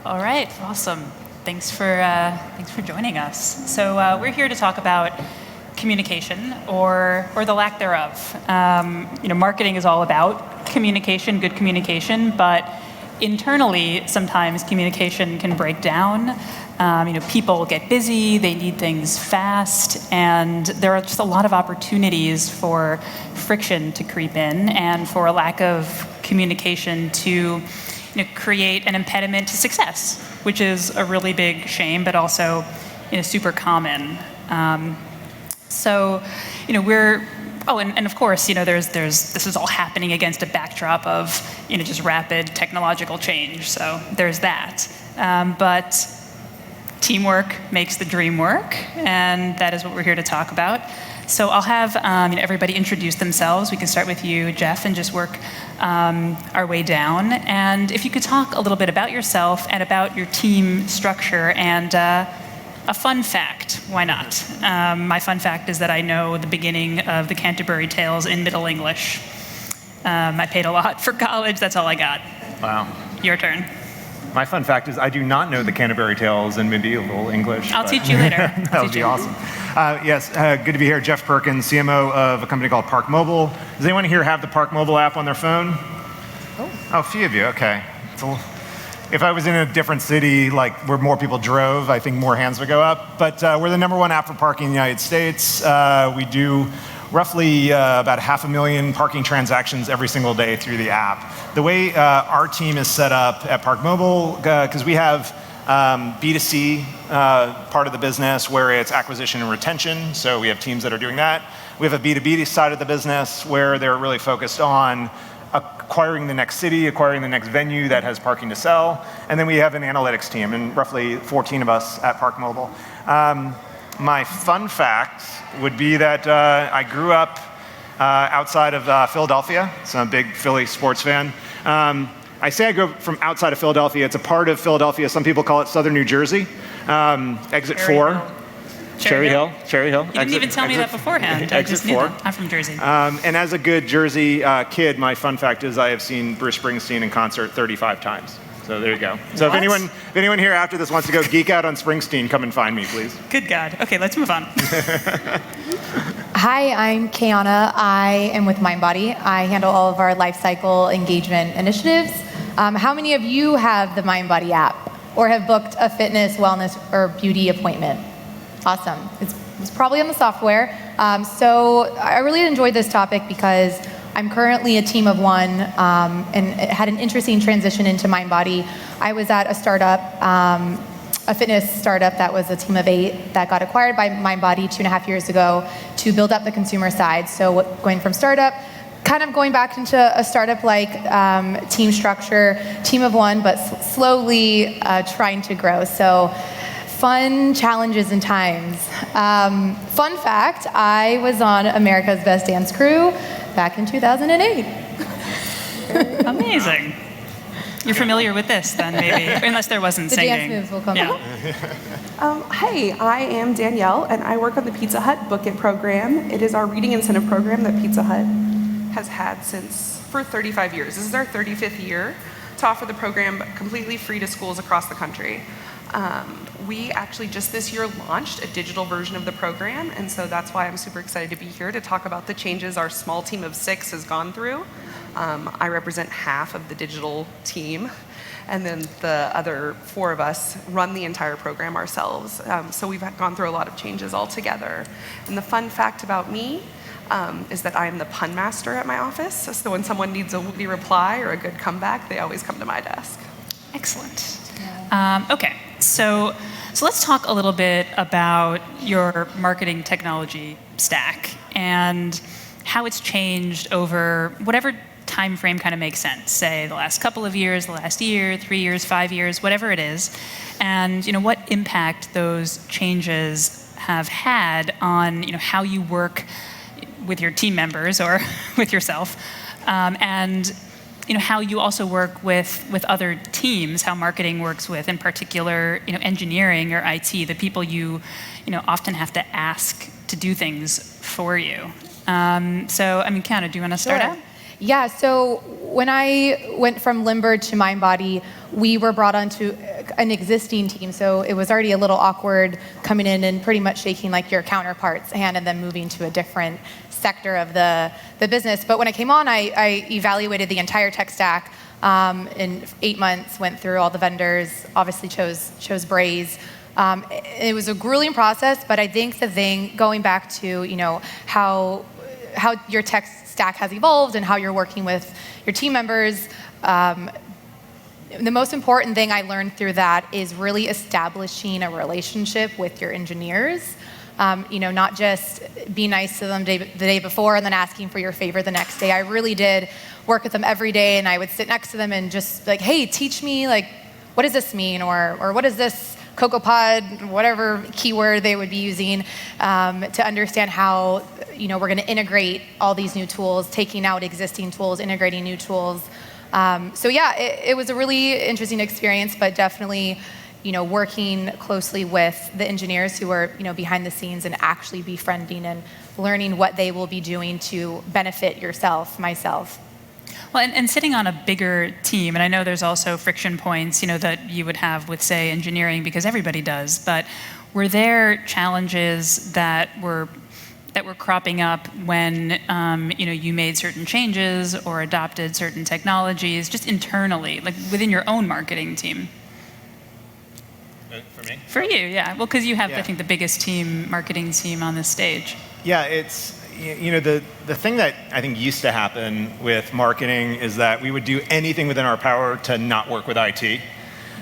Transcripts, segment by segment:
All right, awesome. Thanks for joining us. So we're here to talk about communication or the lack thereof. Marketing is all about communication, good communication, but internally, sometimes communication can break down. People get busy, they need things fast, and there are just a lot of opportunities for friction to creep in and for a lack of communication to create an impediment to success, which is a really big shame, but also super common. And of course, this is all happening against a backdrop of just rapid technological change. So there's that. But teamwork makes the dream work, and that is what we're here to talk about. So I'll have everybody introduce themselves. We can start with you, Jeff, and just work our way down. And if you could talk a little bit about yourself and about your team structure and a fun fact, why not? My fun fact is that I know the beginning of the Canterbury Tales in Middle English. I paid a lot for college, that's all I got. Wow. Your turn. My fun fact is I do not know the Canterbury Tales in medieval English. I'll teach you later. That would be awesome. Yes, good to be here. Jeff Perkins, CMO of a company called ParkMobile. Does anyone here have the ParkMobile app on their phone? Oh, a few of you, okay. If I was in a different city, like where more people drove, I think more hands would go up. But we're the #1 app for parking in the United States. We do roughly about 500,000 parking transactions every single day through the app. The way our team is set up at ParkMobile, because we have B2C part of the business where it's acquisition and retention, so we have teams that are doing that. We have a B2B side of the business where they're really focused on acquiring the next city, acquiring the next venue that has parking to sell. And then we have an analytics team, and roughly 14 of us at ParkMobile. My fun fact would be that I grew up outside of Philadelphia, so I'm a big Philly sports fan. I say I grew up from outside of Philadelphia. It's a part of Philadelphia. Some people call it Southern New Jersey. Exit 4. Cherry Hill. You didn't even tell me that beforehand. I just knew that. I'm from Jersey. And as a good Jersey kid, my fun fact is I have seen Bruce Springsteen in concert 35 times. So there you go. So if anyone here after this wants to go geek out on Springsteen, come and find me, please. Good God. Okay, let's move on. Hi, I'm Keana. I am with MINDBODY. I handle all of our lifecycle engagement initiatives. How many of you have the MINDBODY app or have booked a fitness, wellness, or beauty appointment? Awesome. It's probably on the software. So I really enjoyed this topic because I'm currently a team of one and had an interesting transition into MINDBODY. I was at a startup, a fitness startup that was a team of 8 that got acquired by MINDBODY 2.5 years ago to build up the consumer side. So going from startup, kind of going back into a startup-like team structure, team of one, but slowly trying to grow. So fun challenges and times. Fun fact, I was on America's Best Dance Crew back in 2008. Amazing. You're familiar with this then, maybe, unless there wasn't singing. The dance moves will come out. Hey, I am Danielle, and I work on the Pizza Hut Book It program. It is our reading incentive program that Pizza Hut has had for 35 years. This is our 35th year to offer the program completely free to schools across the country. We actually just this year launched a digital version of the program, and so that's why I'm super excited to be here to talk about the changes our small team of 6 has gone through. I represent half of the digital team, and then the other 4 of us run the entire program ourselves. So we've gone through a lot of changes all together. And the fun fact about me is that I am the pun master at my office, so when someone needs a witty reply or a good comeback, they always come to my desk. Excellent. Okay, so let's talk a little bit about your marketing technology stack and how it's changed over whatever time frame kind of makes sense. Say the last couple of years, the last year, 3 years, 5 years, whatever it is, and what impact those changes have had on how you work with your team members or with yourself, and how you also work with other teams, how marketing works with, in particular, engineering or IT, the people you often have to ask to do things for you. Keana, do you want to start out? Yeah, so when I went from Limber to MINDBODY, we were brought on to an existing team, so it was already a little awkward coming in and pretty much shaking like your counterpart's hand and then moving to a different sector of the business. But when I came on, I evaluated the entire tech stack in 8 months, went through all the vendors, obviously chose Braze. It was a grueling process, but I think the thing, going back to how your tech stack has evolved and how you're working with your team members, the most important thing I learned through that is really establishing a relationship with your engineers. Not just be nice to them the day before and then asking for your favor the next day. I really did work with them every day, and I would sit next to them and just like, hey, teach me, like, what does this mean? Or what is this CocoaPod, whatever keyword they would be using, to understand how, we're going to integrate all these new tools, taking out existing tools, integrating new tools. It was a really interesting experience, but definitely, working closely with the engineers who are, behind the scenes and actually befriending and learning what they will be doing to benefit myself. Well, and sitting on a bigger team, and I know there's also friction points, that you would have with, say, engineering, because everybody does, but were there challenges that were cropping up when, you made certain changes or adopted certain technologies, just internally, like within your own marketing team? For me? For you, yeah. Well, because you have, I think, the biggest marketing team on this stage. Yeah, it's, the thing that I think used to happen with marketing is that we would do anything within our power to not work with IT.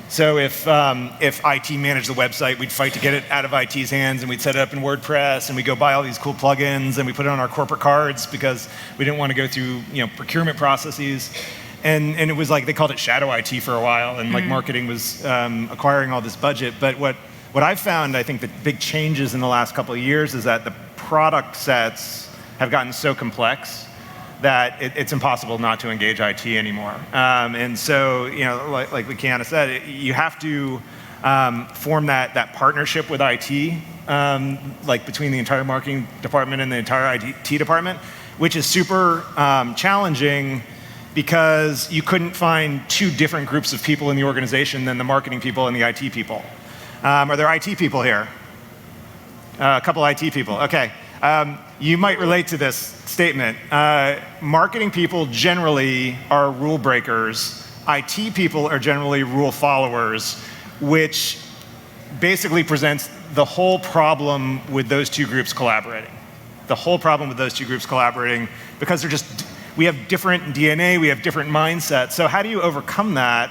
So if IT managed the website, we'd fight to get it out of IT's hands, and we'd set it up in WordPress, and we'd go buy all these cool plugins, and we put it on our corporate cards because we didn't want to go through procurement processes. And it was like, they called it shadow IT for a while, and like marketing was acquiring all this budget. But what I've found, I think the big changes in the last couple of years is that the product sets have gotten so complex that it's impossible not to engage IT anymore. And so, like Keana said, you have to form that partnership with IT, like between the entire marketing department and the entire IT department, which is super challenging, because you couldn't find two different groups of people in the organization than the marketing people and the IT people. Are there IT people here? A couple IT people, okay. You might relate to this statement. Marketing people generally are rule breakers. IT people are generally rule followers, which basically presents the whole problem with those two groups collaborating. The whole problem with those two groups collaborating, because we have different DNA, we have different mindsets. So how do you overcome that?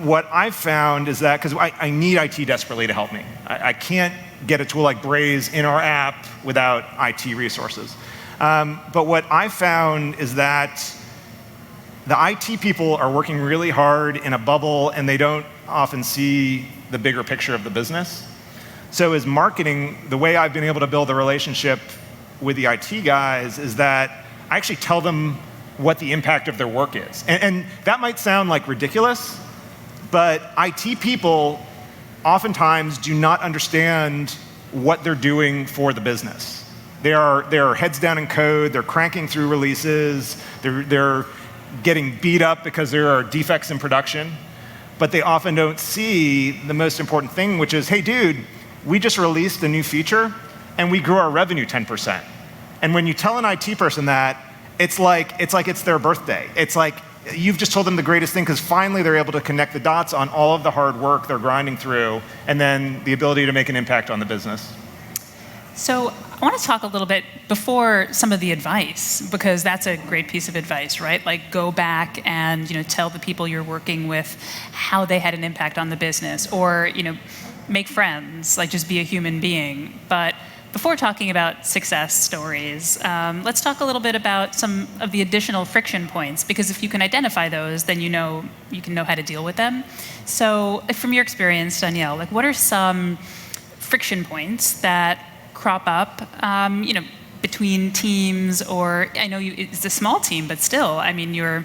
What I've found is that, because I need IT desperately to help me. I can't get a tool like Braze in our app without IT resources. But what I've found is that the IT people are working really hard in a bubble, and they don't often see the bigger picture of the business. So as marketing, the way I've been able to build a relationship with the IT guys is that I actually tell them what the impact of their work is. And that might sound like ridiculous, but IT people oftentimes do not understand what they're doing for the business. They're heads down in code, they're cranking through releases, they're getting beat up because there are defects in production, but they often don't see the most important thing, which is, hey dude, we just released a new feature and we grew our revenue 10%. And when you tell an IT person that, it's like it's their birthday. It's like you've just told them the greatest thing, because finally they're able to connect the dots on all of the hard work they're grinding through, and then the ability to make an impact on the business. So I want to talk a little bit before some of the advice, because that's a great piece of advice, right? Like, go back and tell the people you're working with how they had an impact on the business, or make friends, like just be a human being. But before talking about success stories, let's talk a little bit about some of the additional friction points, because if you can identify those, then you can know how to deal with them. So from your experience, Danielle, like, what are some friction points that crop up, between teams? Or I know it's a small team, but still, I mean, you're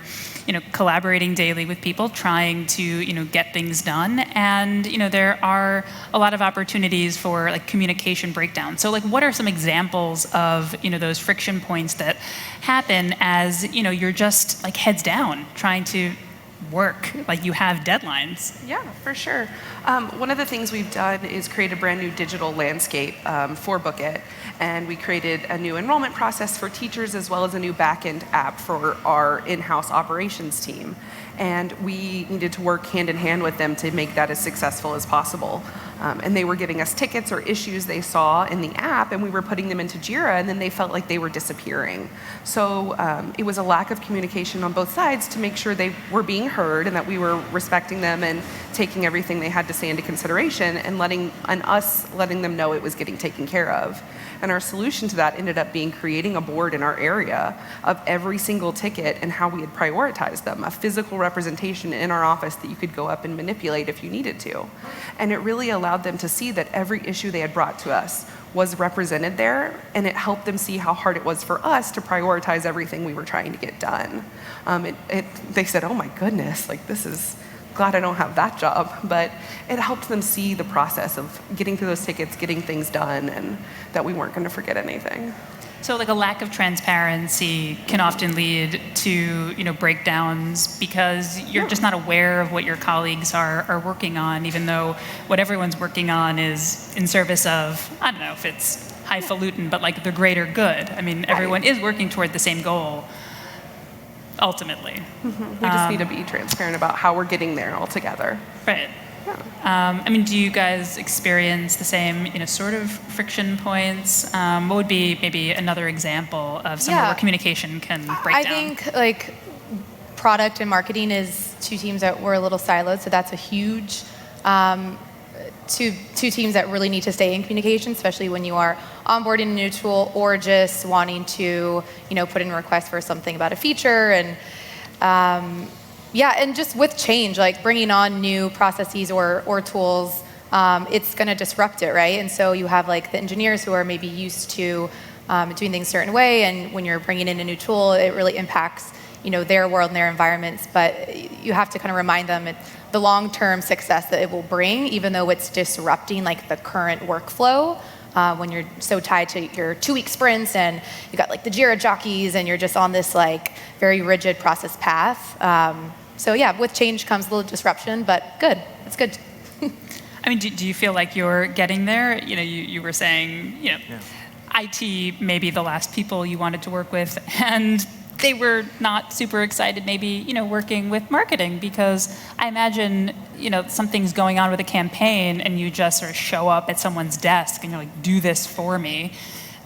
collaborating daily with people, trying to get things done, and there are a lot of opportunities for like communication breakdown. So like, what are some examples of those friction points that happen as you're just like heads down trying to work? Like, you have deadlines. Yeah, for sure. One of the things we've done is create a brand new digital landscape for Book It, and we created a new enrollment process for teachers as well as a new back-end app for our in-house operations team. And we needed to work hand in hand with them to make that as successful as possible. And they were giving us tickets or issues they saw in the app, and we were putting them into Jira, and then they felt like they were disappearing. So it was a lack of communication on both sides to make sure they were being heard and that we were respecting them and taking everything they had to say into consideration, and us letting them know it was getting taken care of. And our solution to that ended up being creating a board in our area of every single ticket and how we had prioritized them, a physical representation in our office that you could go up and manipulate if you needed to. And it really allowed them to see that every issue they had brought to us was represented there, and it helped them see how hard it was for us to prioritize everything we were trying to get done. They said, oh my goodness, like, this is, glad I don't have that job, but it helped them see the process of getting through those tickets, getting things done, and that we weren't going to forget anything. So, like, a lack of transparency can often lead to, breakdowns because you're just not aware of what your colleagues are working on, even though what everyone's working on is in service of, I don't know if it's highfalutin, but like the greater good. I mean, everyone is working toward the same goal. Ultimately. Mm-hmm. We just need to be transparent about how we're getting there all together. Right. Yeah. Do you guys experience the same, sort of friction points? What would be maybe another example of somewhere where communication can break down? I think, like, product and marketing is two teams that were a little siloed, so that's a huge, two teams that really need to stay in communication, especially when you are onboarding a new tool or just wanting to, put in a request for something about a feature. And and just with change, like bringing on new processes or tools, it's going to disrupt it, right? And so you have like the engineers who are maybe used to doing things a certain way, and when you're bringing in a new tool, it really impacts their world and their environments. But you have to kind of remind them the long-term success that it will bring, even though it's disrupting like the current workflow. When you're so tied to your 2-week sprints and you got like the Jira jockeys and you're just on this like very rigid process path. With change comes a little disruption, but good. It's good. I mean, do you feel like you're getting there? You were saying, IT may be the last people you wanted to work with, and they were not super excited maybe, working with marketing, because I imagine, something's going on with a campaign and you just sort of show up at someone's desk and you're like, do this for me.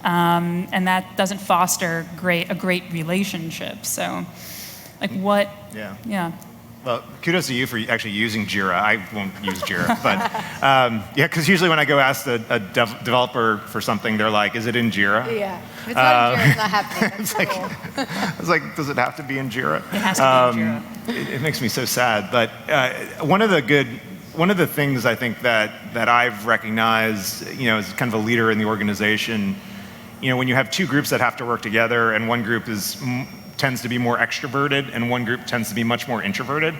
And that doesn't foster a great relationship. So, like, what? Yeah. Well, kudos to you for actually using Jira. I won't use Jira, but because usually when I go ask a developer for something, they're like, "Is it in Jira?" Yeah, if it's not in Jira, it's not happening. I was like, "Does it have to be in Jira?" It has to be in Jira. It makes me so sad. But one of the things I think that I've recognized, as kind of a leader in the organization, when you have two groups that have to work together, and one group tends to be more extroverted and one group tends to be much more introverted,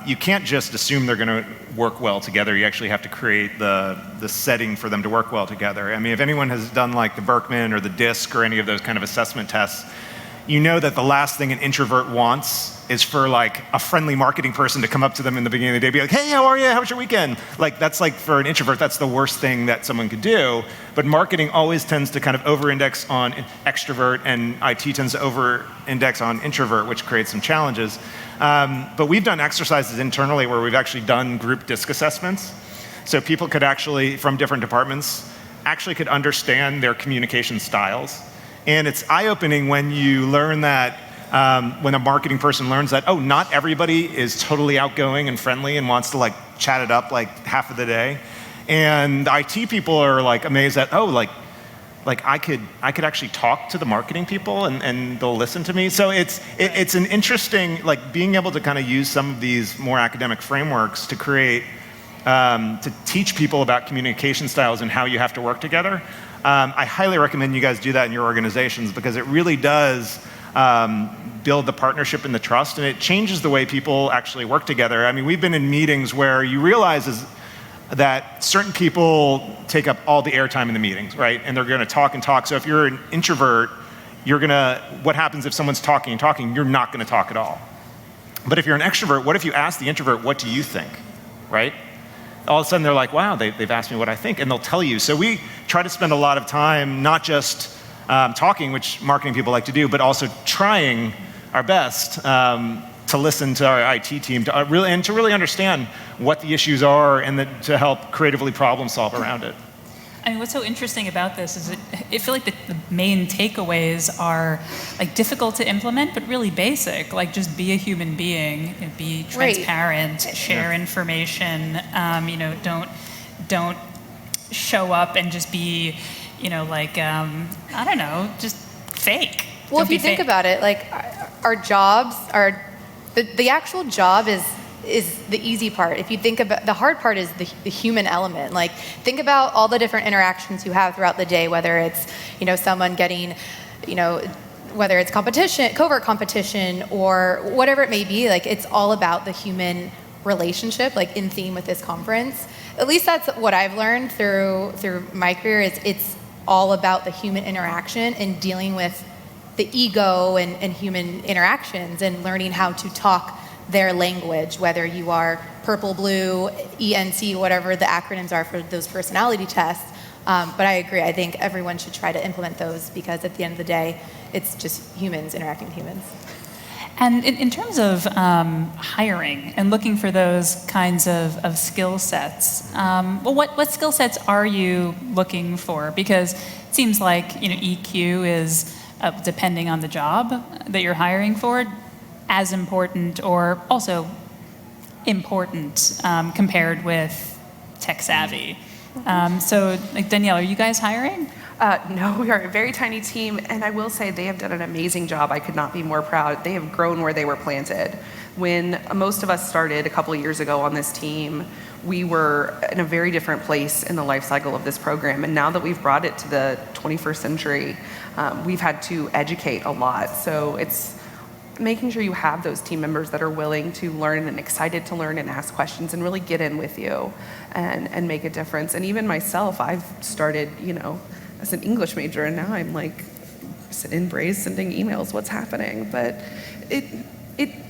you can't just assume they're going to work well together. You actually have to create the setting for them to work well together. I mean, if anyone has done like the Berkman or the DISC or any of those kind of assessment tests, you know that the last thing an introvert wants is for like a friendly marketing person to come up to them in the beginning of the day, be like, "Hey, how are you? How was your weekend?" Like, that's like, for an introvert, that's the worst thing that someone could do. But marketing always tends to kind of over-index on extrovert, and IT tends to over-index on introvert, which creates some challenges. But we've done exercises internally where we've actually done group DISC assessments. So people could actually, from different departments, actually could understand their communication styles. And it's eye-opening when you learn that, when a marketing person learns that, oh, not everybody is totally outgoing and friendly and wants to like chat it up like half of the day. And the IT people are like amazed that, oh, like I could actually talk to the marketing people and they'll listen to me. So it's an interesting, like, being able to kind of use some of these more academic frameworks to create, to teach people about communication styles and how you have to work together. I highly recommend you guys do that in your organizations, because it really does build the partnership and the trust, and it changes the way people actually work together. I mean, we've been in meetings where you realize that certain people take up all the airtime in the meetings, right? And they're going to talk and talk. So if you're an introvert, what happens if someone's talking and talking? You're not going to talk at all. But if you're an extrovert, what if you ask the introvert, what do you think, right? All of a sudden they're like, wow, they've asked me what I think, and they'll tell you. So we try to spend a lot of time not just talking, which marketing people like to do, but also trying our best to listen to our IT team to really understand what the issues are and to help creatively problem solve around it. I mean, what's so interesting about this is I feel like the main takeaways are like difficult to implement, but really basic. Like just be a human being, be transparent, share information. Don't show up and just be, I don't know, just fake. Well, Don't if you be think fake. about it, like our jobs are the actual job is the easy part. If you think about the hard part is the human element. Like think about all the different interactions you have throughout the day, whether it's someone getting whether it's competition, covert competition, or whatever it may be. Like it's all about the human relationship. Like in theme with this conference, at least that's what I've learned through my career. Is it's all about the human interaction and dealing with the ego and human interactions and learning how to talk their language, whether you are purple, blue, ENC, whatever the acronyms are for those personality tests. But I agree, I think everyone should try to implement those because at the end of the day, it's just humans interacting with humans. And in terms of hiring and looking for those kinds of skill sets, what skill sets are you looking for? Because it seems like EQ is, depending on the job that you're hiring for, as important or also important compared with tech savvy. So, Danielle, are you guys hiring? No, we are a very tiny team, and I will say they have done an amazing job. I could not be more proud. They have grown where they were planted. When most of us started a couple of years ago on this team, we were in a very different place in the life cycle of this program, and now that we've brought it to the 21st century, we've had to educate a lot. So it's making sure you have those team members that are willing to learn and excited to learn and ask questions and really get in with you and make a difference. And even myself, I've started, as an English major, and now I'm like sitting in Braze sending emails, what's happening? But you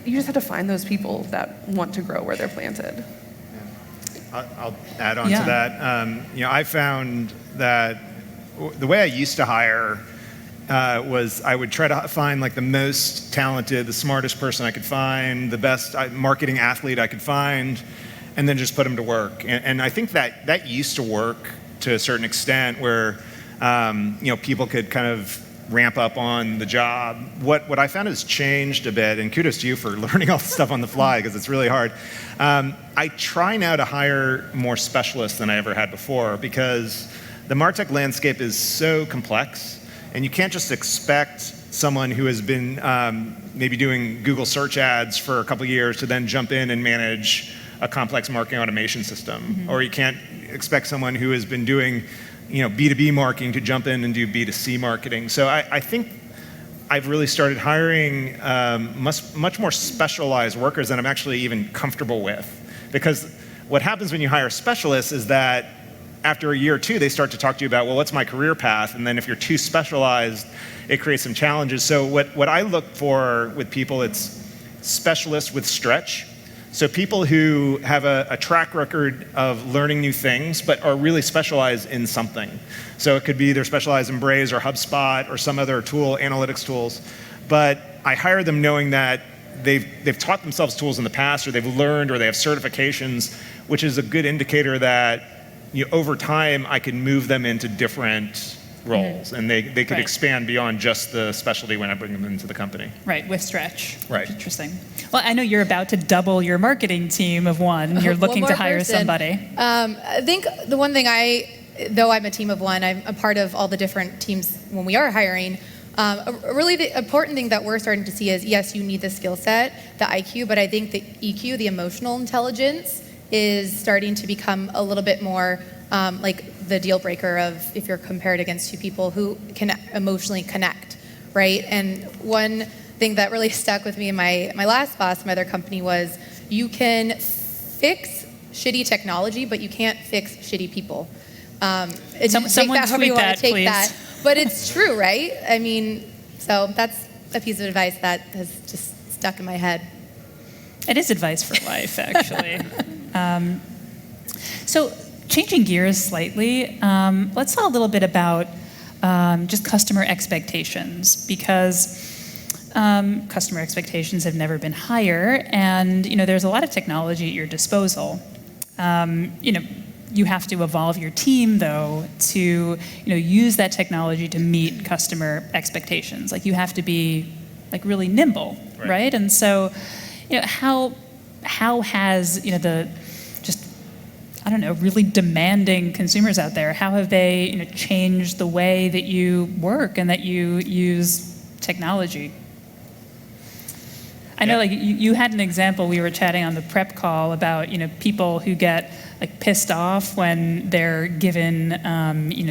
just have to find those people that want to grow where they're planted. I'll add on to that. I found that the way I used to hire was I would try to find like the most talented, the smartest person I could find, the best marketing athlete I could find, and then just put them to work. And I think that used to work to a certain extent where people could kind of ramp up on the job. What I found has changed a bit, and kudos to you for learning all this stuff on the fly because it's really hard. I try now to hire more specialists than I ever had before because the MarTech landscape is so complex. And you can't just expect someone who has been maybe doing Google search ads for a couple of years to then jump in and manage a complex marketing automation system. Mm-hmm. Or you can't expect someone who has been doing B2B marketing to jump in and do B2C marketing. So I think I've really started hiring much more specialized workers than I'm actually even comfortable with. Because what happens when you hire specialists is that after a year or two, they start to talk to you about, well, what's my career path? And then if you're too specialized, it creates some challenges. So what I look for with people, it's specialists with stretch. So people who have a track record of learning new things, but are really specialized in something. So it could be they're specialized in Braze or HubSpot or some other tool, analytics tools. But I hire them knowing that they've taught themselves tools in the past, or they've learned, or they have certifications, which is a good indicator that over time, I can move them into different roles, and they could expand beyond just the specialty when I bring them into the company. Right, with stretch. Right. Interesting. Well, I know you're about to double your marketing team of one. You're looking to hire somebody. I think the one thing though I'm a team of one, I'm a part of all the different teams when we are hiring. Really the important thing that we're starting to see is, yes, you need the skill set, the IQ, but I think the EQ, the emotional intelligence, is starting to become a little bit more like the deal breaker of if you're compared against two people who can emotionally connect, right? And one thing that really stuck with me in my last boss, my other company, was you can fix shitty technology, but you can't fix shitty people. Someone tweet that, please. But it's true, right? I mean, so that's a piece of advice that has just stuck in my head. It is advice for life, actually. So changing gears slightly, let's talk a little bit about just customer expectations, because customer expectations have never been higher, and there's a lot of technology at your disposal. You have to evolve your team, though, to use that technology to meet customer expectations. Like, you have to be really nimble, right? And so, how has the just, I don't know, really demanding consumers out there, how have they changed the way that you work and that you use technology? I know, you had an example. We were chatting on the prep call about people who get pissed off when they're given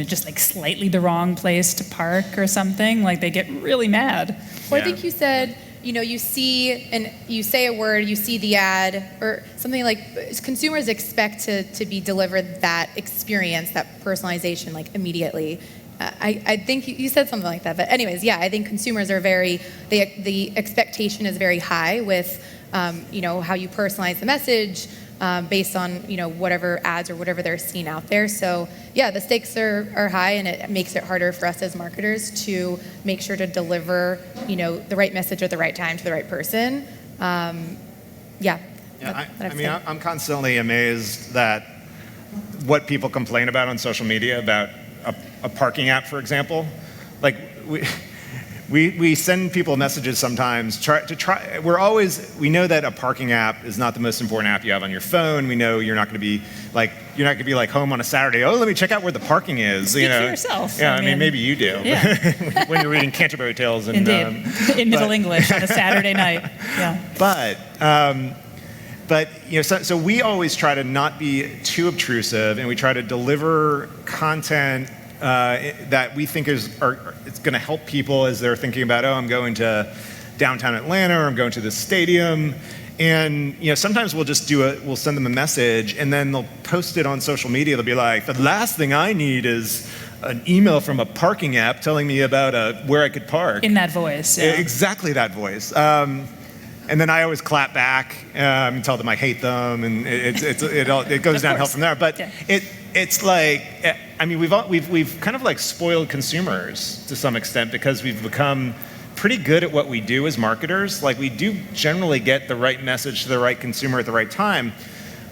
just slightly the wrong place to park or something. Like, they get really mad. Well, I think you said you say a word, you see the ad or something, like consumers expect to be delivered that experience, that personalization immediately. I think you said something like that, but anyways, yeah, I think consumers are the expectation is very high with, how you personalize the message based on, whatever ads or whatever they're seeing out there. So yeah, the stakes are high, and it makes it harder for us as marketers to make sure to deliver, the right message at the right time to the right person. Yeah, I'm constantly amazed that what people complain about on social media about a parking app, for example. Like, we send people messages sometimes. We know that a parking app is not the most important app you have on your phone. We know you're not going to be home on a Saturday. Oh, let me check out where the parking is. Speak for yourself. Yeah, I mean, maybe you do. Yeah. When you're reading Canterbury Tales and indeed, in Middle English on a Saturday night. Yeah. But so we always try to not be too obtrusive, and we try to deliver content that we think it's going to help people as they're thinking about, I'm going to downtown Atlanta, or I'm going to this stadium. And sometimes we'll send them a message, and then they'll post it on social media. They'll be like, the last thing I need is an email from a parking app telling me about where I could park. In that voice. Yeah. Exactly that voice. And then I always clap back and tell them I hate them, and it goes downhill from there. But yeah. It's like, I mean, we've kind of spoiled consumers to some extent, because we've become pretty good at what we do as marketers. Like, we do generally get the right message to the right consumer at the right time,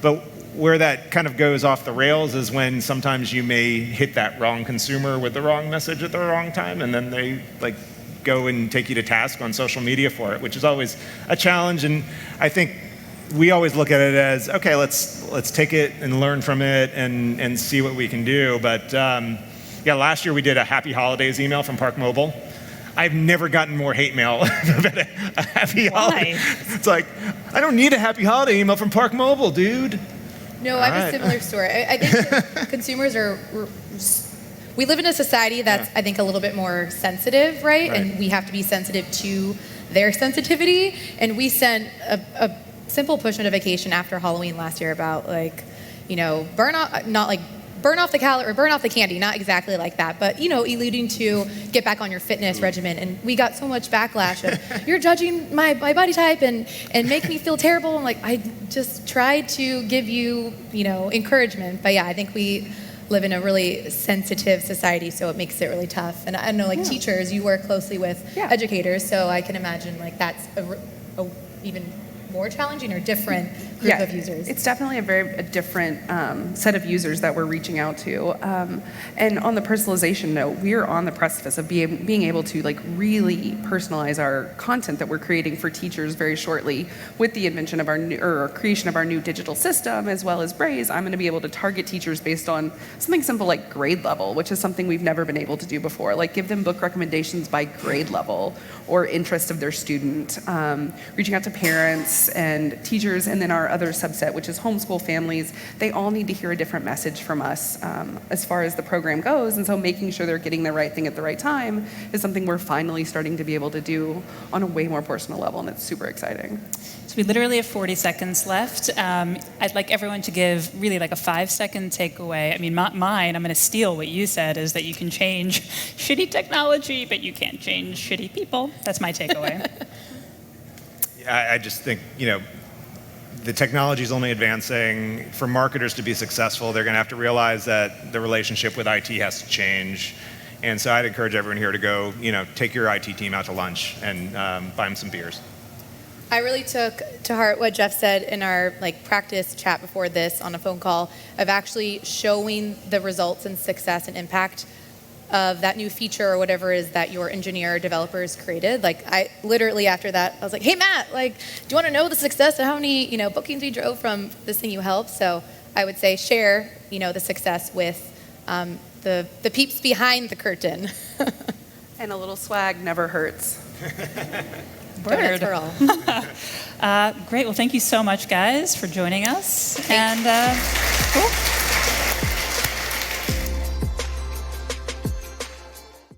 but where that kind of goes off the rails is when sometimes you may hit that wrong consumer with the wrong message at the wrong time, and then they go and take you to task on social media for it, which is always a challenge. And I think we always look at it as, okay, let's take it and learn from it and see what we can do. But last year we did a Happy Holidays email from ParkMobile. I've never gotten more hate mail about a happy holiday. It's like, I don't need a Happy Holiday email from ParkMobile, dude. No, I have a similar story. I think that consumers we live in a society that's, I think, a little bit more sensitive, right? And we have to be sensitive to their sensitivity. And we sent a simple push notification after Halloween last year about burn off the candy, not exactly like that, but alluding to get back on your fitness regimen. And we got so much backlash of, you're judging my body type and make me feel terrible. And I just tried to give you encouragement. But yeah, I think we live in a really sensitive society, so it makes it really tough. And I know, teachers, you work closely with educators, so I can imagine that's a even more challenging or different group of users. It's definitely a different set of users that we're reaching out to. And on the personalization note, we're on the precipice of being able to really personalize our content that we're creating for teachers very shortly with the invention of creation of our new digital system, as well as Braze. I'm going to be able to target teachers based on something simple like grade level, which is something we've never been able to do before. Give them book recommendations by grade level or interest of their student, reaching out to parents and teachers, and then our other subset, which is homeschool families. They all need to hear a different message from us as far as the program goes, and so making sure they're getting the right thing at the right time is something we're finally starting to be able to do on a way more personal level, and it's super exciting. So we literally have 40 seconds left. I'd like everyone to give really a 5-second takeaway. I mean, mine, I'm going to steal what you said, is that you can change shitty technology, but you can't change shitty people. That's my takeaway. I just think, the technology is only advancing. For marketers to be successful, they're going to have to realize that the relationship with IT has to change. And so I'd encourage everyone here to go, take your IT team out to lunch and buy them some beers. I really took to heart what Jeff said in our practice chat before this on a phone call of actually showing the results and success and impact of that new feature or whatever it is that your engineer or developers created. I literally after that, I was like, hey Matt, do you want to know the success of how many bookings we drove from this thing you helped? So I would say share the success with the peeps behind the curtain. And a little swag never hurts. Donuts for all. Great. Well, thank you so much, guys, for joining us. And cool.